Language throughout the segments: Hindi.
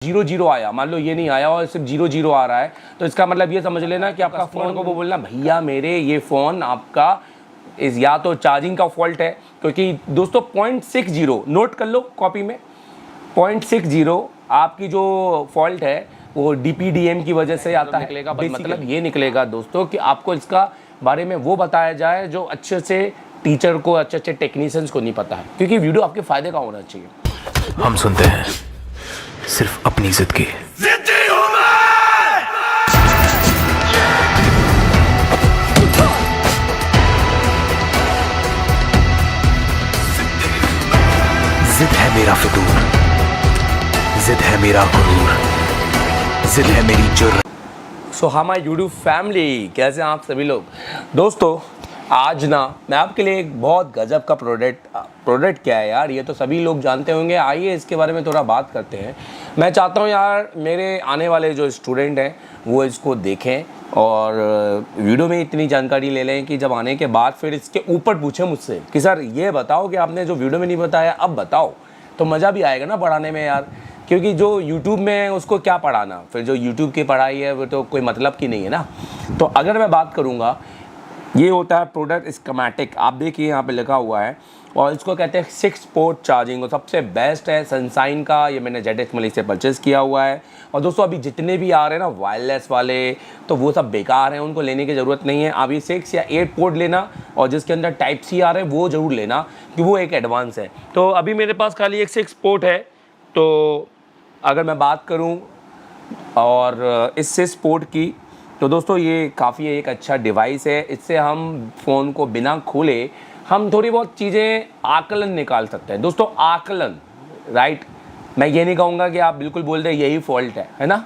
जीरो जीरो आया, मान लो ये नहीं आया और सिर्फ जीरो जीरो आ रहा है, तो इसका मतलब ये समझ लेना कि आपका फ़ोन को वो बोलना भैया मेरे ये फ़ोन आपका या तो चार्जिंग का फॉल्ट है, क्योंकि दोस्तों 0.60 नोट कर लो कॉपी में, 0.60 आपकी जो फॉल्ट है वो DPDM की वजह से आता निकलेगा। मतलब ये निकलेगा दोस्तों कि आपको इसका बारे में वो बताया जाए जो अच्छे से टीचर को, अच्छे अच्छे टेक्नीशियंस को नहीं पता है, क्योंकि वीडियो आपके फ़ायदे का होना चाहिए। हम सुनते हैं सिर्फ अपनी जिद की। जिद है मेरा फितूर, जिद है मेरा गुरूर, जिद है मेरी जुर्रत। सो हमारी यूट्यूब फैमिली, कैसे हैं आप सभी लोग। दोस्तों आज ना मैं आपके लिए एक बहुत गजब का प्रोडक्ट क्या है यार, ये तो सभी लोग जानते होंगे। आइए इसके बारे में थोड़ा बात करते हैं। मैं चाहता हूँ यार मेरे आने वाले जो स्टूडेंट हैं वो इसको देखें और वीडियो में इतनी जानकारी ले लें कि जब आने के बाद फिर इसके ऊपर पूछें मुझसे कि सर ये बताओ कि आपने जो वीडियो में नहीं बताया अब बताओ, तो मज़ा भी आएगा ना पढ़ाने में यार। क्योंकि जो YouTube में है उसको क्या पढ़ाना, फिर जो YouTube की पढ़ाई है वो तो कोई मतलब की नहीं है ना। तो अगर मैं बात करूँगा, ये होता है प्रोडक्ट स्कीमेटिक, आप देखिए यहाँ पे लिखा हुआ है, और इसको कहते हैं 6 पोर्ट चार्जिंग, और सबसे बेस्ट है सनशाइन का। ये मैंने ZX मलिक से परचेज़ किया हुआ है। और दोस्तों अभी जितने भी आ रहे हैं ना वायरलेस वाले, तो वो सब बेकार हैं, उनको लेने की ज़रूरत नहीं है। आप ये 6 या 8 पोर्ट लेना, और जिसके अंदर टाइप C आ रहे हैं वो ज़रूर लेना, कि वो एक एडवांस है। तो अभी मेरे पास खाली एक 6 पोर्ट है। तो अगर मैं बात करूँ और इस 6 पोर्ट की, तो दोस्तों ये काफ़ी एक अच्छा डिवाइस है। इससे हम फ़ोन को बिना खोले हम थोड़ी बहुत चीज़ें आकलन निकाल सकते हैं। दोस्तों आकलन, राइट, मैं ये नहीं कहूँगा कि आप बिल्कुल बोल दें यही फॉल्ट है ना।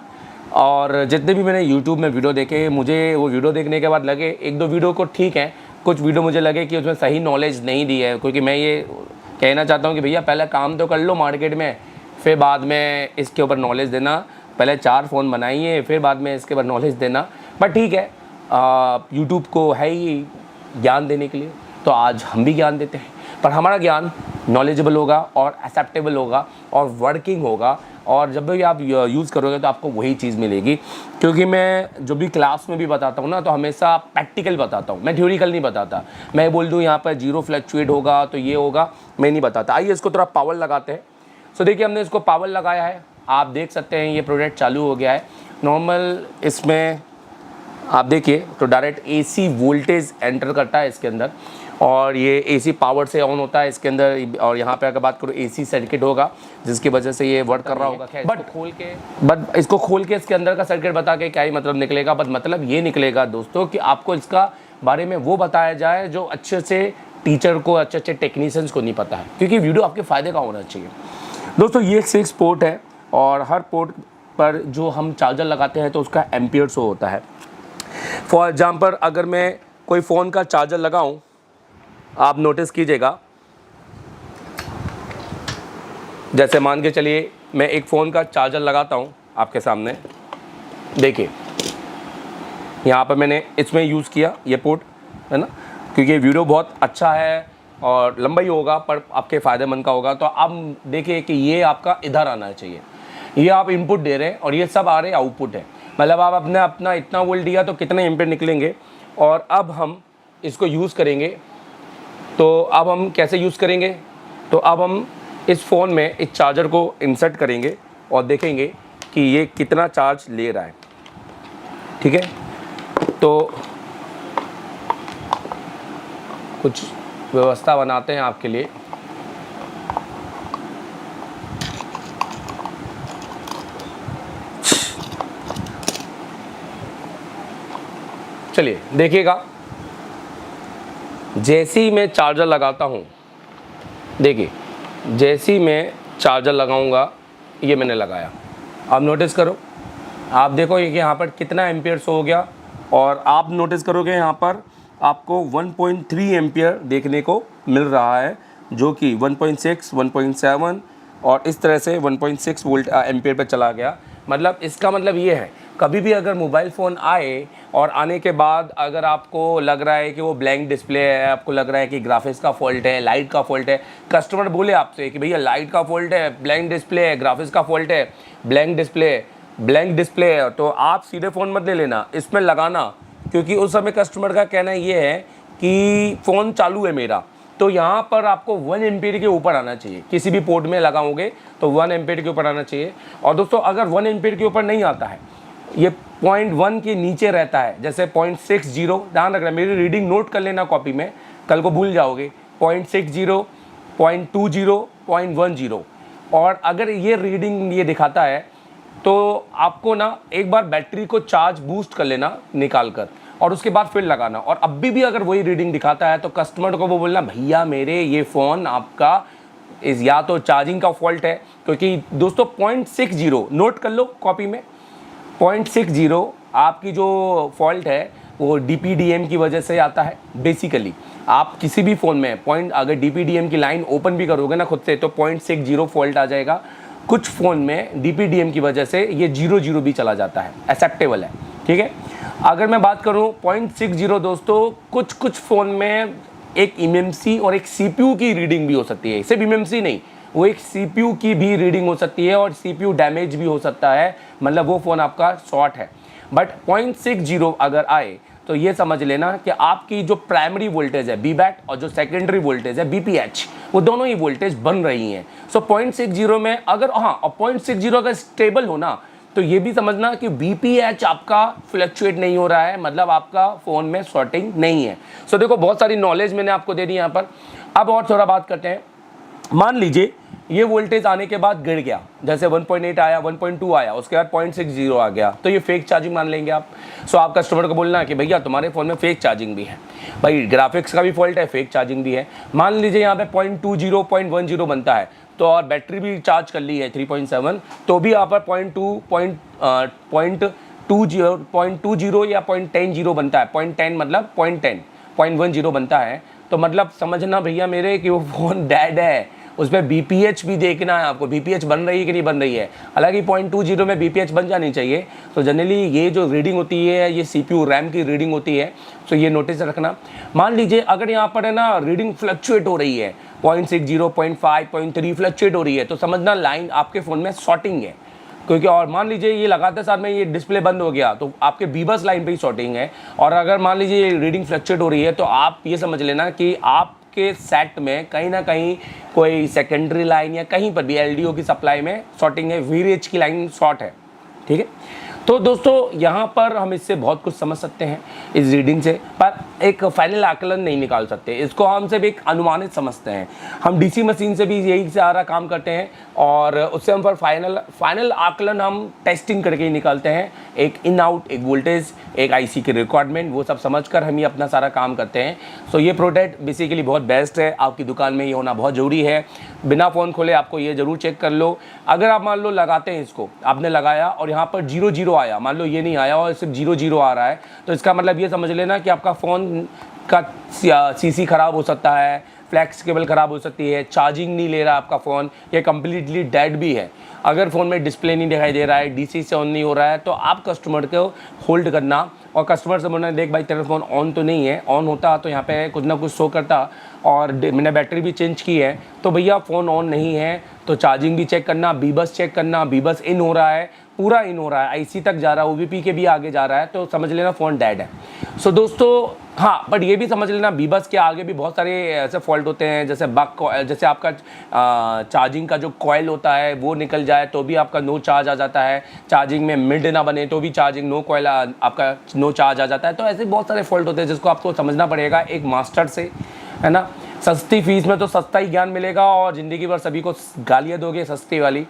और जितने भी मैंने YouTube में वीडियो देखे, मुझे वो वीडियो देखने के बाद लगे, एक दो वीडियो को ठीक है, कुछ वीडियो मुझे लगे कि उसमें सही नॉलेज नहीं दी है। क्योंकि मैं ये कहना चाहता हूँ कि भैया पहले काम तो कर लो मार्केट में, फिर बाद में इसके ऊपर नॉलेज देना। पहले 4 फ़ोन बनाइए, फिर बाद में इसके ऊपर नॉलेज देना। बट ठीक है, यूट्यूब को है ही ज्ञान देने के लिए, तो आज हम भी ज्ञान देते हैं, पर हमारा ज्ञान नॉलेजेबल होगा और एक्सेप्टेबल होगा और वर्किंग होगा। और जब भी आप यूज़ करोगे तो आपको वही चीज़ मिलेगी। क्योंकि मैं जो भी क्लास में भी बताता हूँ ना, तो हमेशा प्रैक्टिकल बताता हूँ, मैं थ्योरिकल नहीं बताता। मैं बोल दूँ यहाँ पर जीरो फ्लक्चुएट होगा तो ये होगा, मैं नहीं बताता। आइए इसको थोड़ा पावर लगाते हैं। सो देखिए हमने इसको पावर लगाया है, आप देख सकते हैं ये प्रोडक्ट चालू हो गया है। नॉर्मल इसमें आप देखिए तो डायरेक्ट AC वोल्टेज एंटर करता है इसके अंदर, और ये AC पावर से ऑन होता है इसके अंदर। और यहाँ पे अगर बात करूँ AC सर्किट होगा जिसकी वजह से ये वर्क कर रहा होगा। बट इसको खोल के इसके अंदर का सर्किट बता के क्या ही मतलब निकलेगा। बट मतलब ये निकलेगा दोस्तों कि आपको इसका बारे में वो बताया जाए जो अच्छे से टीचर को, अच्छे अच्छे टेक्नीशियंस को नहीं पता है, क्योंकि वीडियो आपके फ़ायदे का होना चाहिए। दोस्तों ये 6 पोर्ट है, और हर पोर्ट पर जो हम चार्जर लगाते हैं तो उसका एम्पियर शो होता है। फॉर एग्जाम्पल अगर मैं कोई फ़ोन का चार्जर लगाऊं, आप नोटिस कीजिएगा, जैसे मान के चलिए मैं एक फ़ोन का चार्जर लगाता हूं आपके सामने, देखिए यहाँ पर मैंने इसमें यूज़ किया ये पोर्ट, है ना, क्योंकि वीडियो बहुत अच्छा है और लंबा ही होगा पर आपके फ़ायदेमंद का होगा। तो आप देखिए कि ये आपका इधर आना चाहिए, ये आप इनपुट दे रहे हैं और ये सब आ रहे आउटपुट है। मतलब आप अपना इतना वोल्ट दिया तो कितने एम्पीयर निकलेंगे। और अब हम इसको यूज़ करेंगे, तो अब हम कैसे यूज़ करेंगे, तो अब हम इस फ़ोन में इस चार्जर को इंसर्ट करेंगे और देखेंगे कि ये कितना चार्ज ले रहा है। ठीक है, तो कुछ व्यवस्था बनाते हैं आपके लिए। चलिए देखिएगा, जैसे ही मैं चार्जर लगाता हूँ, देखिए जैसे ही मैं चार्जर लगाऊंगा, ये मैंने लगाया, आप नोटिस करो, आप देखो ये कि यहाँ पर कितना एम्पियर शो हो गया। और आप नोटिस करोगे यहाँ पर आपको 1.3 एम्पियर देखने को मिल रहा है, जो कि 1.6, 1.7 और इस तरह से 1.6 वोल्ट एम्पियर पर चला गया। मतलब इसका मतलब ये है कभी भी अगर मोबाइल फ़ोन आए और आने के बाद अगर आपको लग रहा है कि वो ब्लैंक डिस्प्ले है, आपको लग रहा है कि ग्राफिक्स का फॉल्ट है, लाइट का फॉल्ट है, कस्टमर बोले आपसे कि भैया लाइट का फॉल्ट है, ब्लैंक डिस्प्ले है, ग्राफिक्स का फॉल्ट है, ब्लैंक डिस्प्ले है, तो आप सीधे फ़ोन मत ले लेना, इसमें लगाना, क्योंकि उस समय कस्टमर का कहना ये है कि फ़ोन चालू है मेरा। तो यहाँ पर आपको 1 एम्पीयर के ऊपर आना चाहिए, किसी भी पोर्ट में लगाओगे तो 1 एम्पीयर के ऊपर आना चाहिए। और दोस्तों अगर 1 एम्पीयर के ऊपर नहीं आता है, ये 0.1 के नीचे रहता है, जैसे 0.60, ध्यान रखना, मेरी रीडिंग नोट कर लेना कॉपी में, कल को भूल जाओगे, 0.60, 0.20, 0.10, और अगर ये रीडिंग ये दिखाता है तो आपको ना एक बार बैटरी को चार्ज बूस्ट कर लेना निकाल कर, और उसके बाद फिर लगाना। और अभी भी अगर वही रीडिंग दिखाता है तो कस्टमर को वो बोलना, भैया मेरे ये फ़ोन आपका या तो चार्जिंग का फॉल्ट है, क्योंकि दोस्तों 0.60 नोट कर लो कॉपी में, 0.60 आपकी जो फॉल्ट है वो DPDM की वजह से आता है। बेसिकली आप किसी भी फ़ोन में अगर DPDM की लाइन ओपन भी करोगे ना खुद से तो 0.60 फॉल्ट आ जाएगा। कुछ फ़ोन में DPDM की वजह से ये 0 भी चला जाता है, एक्सेप्टेबल है, ठीक है। अगर मैं बात करूँ 0.60 दोस्तों, कुछ फ़ोन में एक MMC और एक CPU की रीडिंग भी हो सकती है, सिर्फ MMC नहीं, वो एक CPU की भी रीडिंग हो सकती है और CPU डैमेज भी हो सकता है, मतलब वो फ़ोन आपका शॉर्ट है। बट 0.60 अगर आए तो ये समझ लेना कि आपकी जो प्राइमरी वोल्टेज है BBAT और जो सेकेंडरी वोल्टेज है BPH, वो दोनों ही वोल्टेज बन रही हैं। सो 0.60 में अगर और 0.60 अगर स्टेबल हो ना, तो ये भी समझना कि BPH आपका फ्लक्चुएट नहीं हो रहा है, मतलब आपका फ़ोन में शॉर्टिंग नहीं है। सो देखो बहुत सारी नॉलेज मैंने आपको दे दी यहाँ पर। अब और थोड़ा बात करते हैं। मान लीजिए ये वोल्टेज आने के बाद गिर गया, जैसे 1.8 आया, 1.2 आया, उसके बाद 0.60 आ गया, तो ये फेक चार्जिंग मान लेंगे आप। सो आप कस्टमर को बोलना कि भैया तुम्हारे फ़ोन में फेक चार्जिंग भी है, भाई ग्राफिक्स का भी फॉल्ट है, फेक चार्जिंग भी है। मान लीजिए यहाँ पे 0.20, 0.10 बनता है, तो और बैटरी भी चार्ज कर ली है 3.7, तो भी यहाँ पर 0.20 या 0.10 बनता है, 0.10 मतलब 0.10 बनता है, तो मतलब समझना भैया मेरे कि वो फ़ोन डेड है। उस पर BPH भी देखना है आपको, BPH बन रही है कि नहीं बन रही है। हालांकि 0.20 में BPH बन जानी चाहिए। तो जनरली ये जो रीडिंग होती है ये CPU रैम की रीडिंग होती है, तो ये नोटिस रखना। मान लीजिए अगर यहाँ पर है ना रीडिंग फ्लक्चुएट हो रही है, 0.60, 0.5, 0.3 फ्लक्चुएट हो रही है, तो समझना लाइन आपके फ़ोन में शॉर्टिंग है। क्योंकि और मान लीजिए ये लगाते साथ में ये डिस्प्ले बंद हो गया तो आपके बीबस लाइन पे ही शॉर्टिंग है। और अगर मान लीजिए रीडिंग फ्लक्चुएट हो रही है तो आप ये समझ लेना कि आपके सेट में कहीं ना कहीं कोई सेकेंडरी लाइन या कहीं पर भी LDO की सप्लाई में शॉर्टिंग है, VRH की लाइन शॉर्ट है, ठीक है। तो दोस्तों यहाँ पर हम इससे बहुत कुछ समझ सकते हैं इस रीडिंग से, पर एक फाइनल आकलन नहीं निकाल सकते, इसको हम सिर्फ एक अनुमानित समझते हैं। हम DC मशीन से भी यही सारा काम करते हैं और उससे हम पर फाइनल आकलन हम टेस्टिंग करके ही निकालते हैं, एक इन आउट, एक वोल्टेज, एक IC की रिक्वायरमेंट, वो सब समझकर हम ही अपना सारा काम करते हैं। सो ये प्रोडक्ट बेसिकली बहुत बेस्ट है, आपकी दुकान में ये होना बहुत ज़रूरी है। बिना फ़ोन खोले आपको ये ज़रूर चेक कर लो। अगर आप मान लो लगाते हैं इसको, आपने लगाया और यहाँ पर 0 आया, मान लो ये नहीं आया और सिर्फ 0 आ रहा है, तो इसका मतलब ये समझ लेना कि आपका फ़ोन का CC ख़राब हो सकता है, फ्लैक्स केबल ख़राब हो सकती है, चार्जिंग नहीं ले रहा आपका फ़ोन, ये कम्प्लीटली डेड भी है। अगर फ़ोन में डिस्प्ले नहीं दिखाई दे रहा है, DC से ऑन नहीं हो रहा है, तो आप कस्टमर को होल्ड करना और कस्टमर से बोलना, देख भाई तेरा फ़ोन ऑन तो नहीं है, ऑन होता तो यहाँ पे कुछ ना कुछ शो करता और मैंने बैटरी भी चेंज की है, तो भैया फ़ोन ऑन नहीं है, तो चार्जिंग भी चेक करना, बीबस चेक करना, बीबस इन हो रहा है, पूरा इन हो रहा है, IC तक जा रहा है, OVP के भी आगे जा रहा है, तो समझ लेना फ़ोन डेड है। सो दोस्तों हाँ, बट ये भी समझ लेना बीबस के आगे भी बहुत सारे ऐसे फॉल्ट होते हैं, जैसे जैसे आपका चार्जिंग का जो कॉइल होता है वो निकल जाए तो भी आपका नो चार्ज आ जाता है, चार्जिंग में मिड ना बने तो भी चार्जिंग नो कॉइल आपका नो चार्ज आ जाता है। तो ऐसे बहुत सारे फॉल्ट होते हैं जिसको आपको समझना पड़ेगा एक मास्टर से, है ना। सस्ती फीस में तो सस्ता ही ज्ञान मिलेगा और ज़िंदगी भर सभी को गालियाँ दोगे सस्ती वाली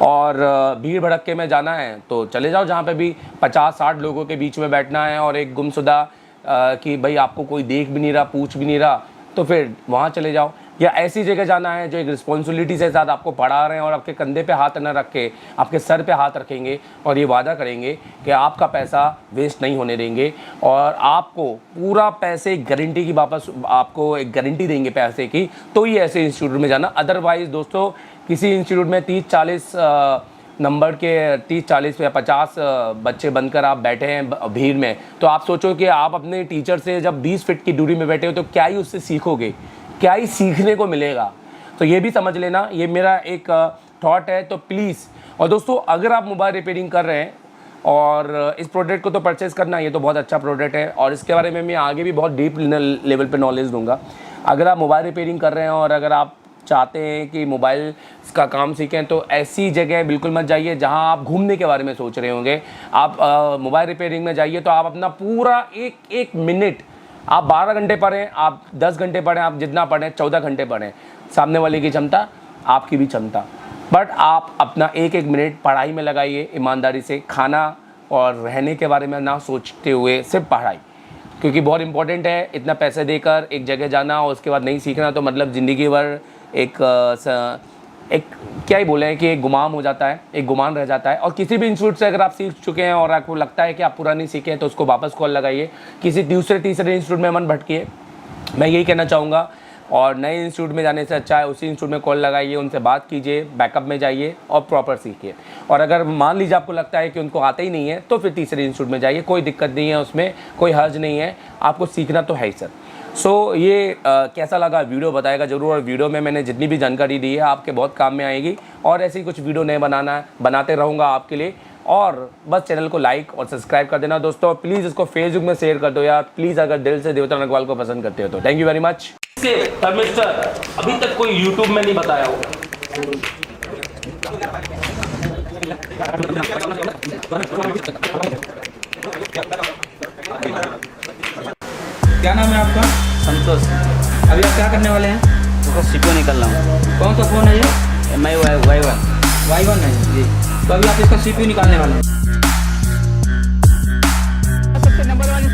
और भीड़ भड़क्के में जाना है तो चले जाओ जहाँ पे भी 50-60 लोगों के बीच में बैठना है और एक गुमशुदा कि भाई आपको कोई देख भी नहीं रहा, पूछ भी नहीं रहा, तो फिर वहाँ चले जाओ। या ऐसी जगह जाना है जो एक रिस्पॉन्सिबिलिटी से साथ आपको पढ़ा रहे हैं और आपके कंधे पे हाथ न रख के आपके सर पे हाथ रखेंगे और ये वादा करेंगे कि आपका पैसा वेस्ट नहीं होने देंगे और आपको पूरा पैसे गारंटी की वापस आपको एक गारंटी देंगे पैसे की, तो ही ऐसे इंस्टीट्यूट में जाना। अदरवाइज़ दोस्तों किसी इंस्टीट्यूट में 30-40 नंबर के 30-40 या 50 बच्चे बनकर आप बैठे हैं भीड़ में, तो आप सोचो कि आप अपने टीचर से जब 20 फीट की दूरी में बैठे हो तो क्या ही उससे सीखोगे, क्या ही सीखने को मिलेगा। तो ये भी समझ लेना, ये मेरा एक थॉट है। तो प्लीज़, और दोस्तों अगर आप मोबाइल रिपेयरिंग कर रहे हैं और इस प्रोडक्ट को तो परचेज़ करना, ये तो बहुत अच्छा प्रोडक्ट है और इसके बारे में मैं आगे भी बहुत डीप लेवल पे नॉलेज दूंगा। अगर आप मोबाइल रिपेयरिंग कर रहे हैं और अगर आप चाहते हैं कि मोबाइल का काम सीखें, तो ऐसी जगह बिल्कुल मत जाइए जहां आप घूमने के बारे में सोच रहे होंगे। आप मोबाइल रिपेयरिंग में जाइए तो आप अपना पूरा एक मिनट, आप 12 घंटे पढ़ें, आप 10 घंटे पढ़ें, आप जितना पढ़ें, 14 घंटे पढ़ें, सामने वाले की क्षमता आपकी भी क्षमता, बट आप अपना एक मिनट पढ़ाई में लगाइए ईमानदारी से। खाना और रहने के बारे में ना सोचते हुए सिर्फ पढ़ाई, क्योंकि बहुत इंपॉर्टेंट है। इतना पैसे देकर एक जगह जाना और उसके बाद नहीं सीखना तो मतलब ज़िंदगी भर एक क्या ही बोले कि एक गुमान हो जाता है, एक गुमान रह जाता है। और किसी भी इंस्टीट्यूट से अगर आप सीख चुके हैं और आपको लगता है कि आप पूरा नहीं सीखे हैं तो उसको वापस कॉल लगाइए, किसी दूसरे तीसरे इंस्टीट्यूट में मन भटकिए, मैं यही कहना चाहूँगा। और नए इंस्टीट्यूट में जाने से अच्छा है उसी इंस्टीट्यूट में कॉल लगाइए, उनसे बात कीजिए, बैकअप में जाइए और प्रॉपर सीखिए। और अगर मान लीजिए आपको लगता है कि उनको आता ही नहीं है तो फिर तीसरे इंस्टीट्यूट में जाइए, कोई दिक्कत नहीं है, उसमें कोई हर्ज नहीं है, आपको सीखना तो है ही सर। सो ये कैसा लगा वीडियो बताएगा ज़रूर, और वीडियो में मैंने जितनी भी जानकारी दी है आपके बहुत काम में आएगी और ऐसे ही कुछ वीडियो नए बनाते रहूँगा आपके लिए। और बस चैनल को लाइक और सब्सक्राइब कर देना दोस्तों, प्लीज़ इसको फेसबुक में शेयर कर दो यार प्लीज़, अगर दिल से देवता नगवाल को पसंद करते हो तो। Thank you very much. Mister अभी तक कोई यूट्यूब में नहीं बताया होगा। क्या नाम है आपका? संतोष। अभी आप क्या करने वाले हैं? तो सीपो निकल रहा हूँ। कौन सा फ़ोन है ये? MI Y1। Y1 है जी। तो अभी आप इसका CPU निकालने वाले हैं। सबसे नंबर वाली